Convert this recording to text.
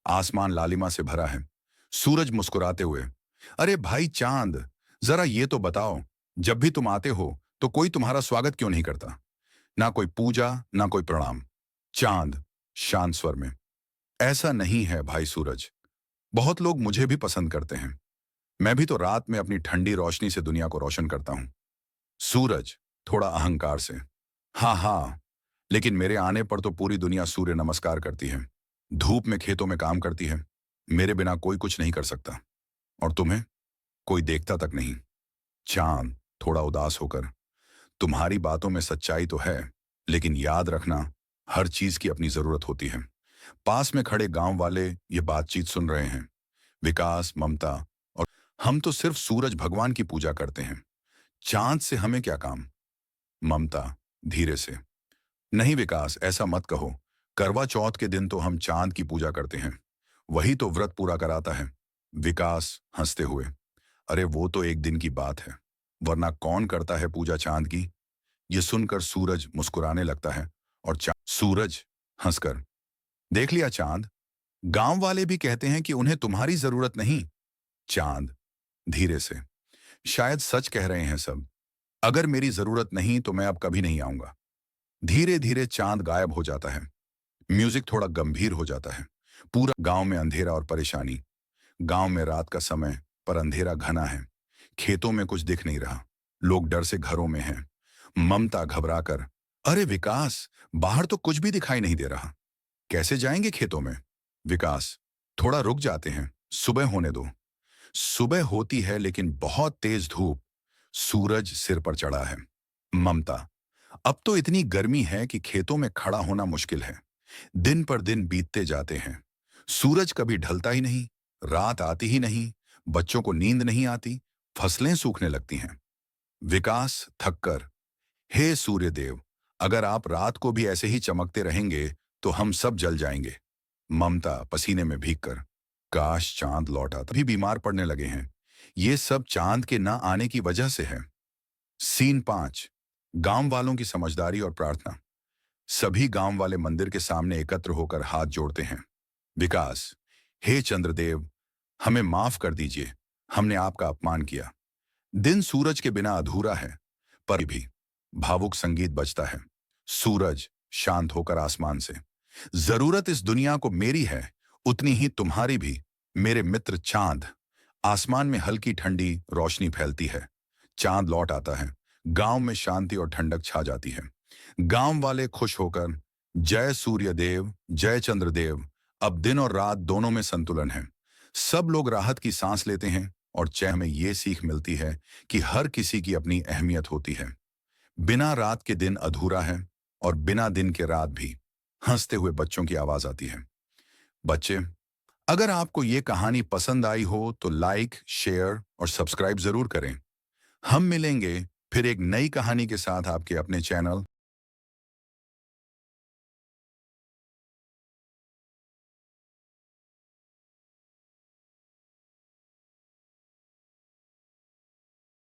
आसमान लालिमा से भरा है। सूरज मुस्कुराते हुए, अरे भाई चांद, जरा ये तो बताओ, जब भी तुम आते हो तो कोई तुम्हारा स्वागत क्यों नहीं करता? ना कोई पूजा, ना कोई प्रणाम। चांद शांत स्वर में, ऐसा नहीं है भाई सूरज। बहुत लोग मुझे भी पसंद करते हैं। मैं भी तो रात में अपनी ठंडी रोशनी से दुनिया को रोशन करता हूं। सूरज थोड़ा अहंकार से, हाँ हाँ, लेकिन मेरे आने पर तो पूरी दुनिया सूर्य नमस्कार करती है, धूप में खेतों में काम करती है। मेरे बिना कोई कुछ नहीं कर सकता। और तुम्हें कोई देखता तक नहीं। चांद थोड़ा उदास होकर, तुम्हारी बातों में सच्चाई तो है, लेकिन याद रखना, हर चीज की अपनी जरूरत होती है। पास में खड़े गांव वाले ये बातचीत सुन रहे हैं। विकास, ममता और हम तो सिर्फ सूरज भगवान की पूजा करते हैं। चांद से हमें क्या काम? ममता धीरे से, नहीं विकास, ऐसा मत कहो। करवा चौथ के दिन तो हम चांद की पूजा करते हैं, वही तो व्रत पूरा कराता है। विकास हंसते हुए, अरे वो तो एक दिन की बात है, वरना कौन करता है पूजा चांद की? ये सुनकर सूरज मुस्कुराने लगता है और सूरज हंसकर, देख लिया चांद, गांव वाले भी कहते हैं कि उन्हें तुम्हारी जरूरत नहीं। चांद धीरे से, शायद सच कह रहे हैं सब। अगर मेरी जरूरत नहीं तो मैं अब कभी नहीं आऊंगा। धीरे धीरे चांद गायब हो जाता है। म्यूजिक थोड़ा गंभीर हो जाता है। पूरा गांव में अंधेरा और परेशानी। गांव में रात का समय, पर अंधेरा घना है। खेतों में कुछ दिख नहीं रहा। लोग डर से घरों में हैं। ममता घबराकर, अरे विकास, बाहर तो कुछ भी दिखाई नहीं दे रहा, कैसे जाएंगे खेतों में? विकास, थोड़ा रुक जाते हैं, सुबह होने दो। सुबह होती है लेकिन बहुत तेज धूप, सूरज सिर पर चढ़ा है। ममता, अब तो इतनी गर्मी है कि खेतों में खड़ा होना मुश्किल है। दिन पर दिन बीतते जाते हैं, सूरज कभी ढलता ही नहीं, रात आती ही नहीं, बच्चों को नींद नहीं आती, फसलें सूखने लगती हैं। विकास थककर, हे सूर्य देव, अगर आप रात को भी ऐसे ही चमकते रहेंगे तो हम सब जल जाएंगे। ममता पसीने में भीगकर, काश चांद लौट आता। भी बीमार पड़ने लगे हैं। ये सब चांद के ना आने की वजह से है। सीन 5, गांव वालों की समझदारी और प्रार्थना। सभी गांव वाले मंदिर के सामने एकत्र होकर हाथ जोड़ते हैं। विकास, हे चंद्रदेव, हमें माफ कर दीजिए, हमने आपका अपमान किया। दिन सूरज के बिना अधूरा है, पर भी भावुक संगीत बजता है। सूरज शांत होकर आसमान से, जरूरत इस दुनिया को मेरी है, उतनी ही तुम्हारी भी, मेरे मित्र चांद। आसमान में हल्की ठंडी रोशनी फैलती है। चांद लौट आता है। गांव में शांति और ठंडक छा जाती है। गांव वाले खुश होकर, जय सूर्य देव, जय चंद्रदेव। अब दिन और रात दोनों में संतुलन है। सब लोग राहत की सांस लेते हैं और चैन में ये सीख मिलती है कि हर किसी की अपनी अहमियत होती है। बिना रात के दिन अधूरा है और बिना दिन के रात भी। हंसते हुए बच्चों की आवाज आती है। बच्चे, अगर आपको ये कहानी पसंद आई हो तो लाइक, शेयर और सब्सक्राइब जरूर करें। हम मिलेंगे फिर एक नई कहानी के साथ आपके अपने चैनल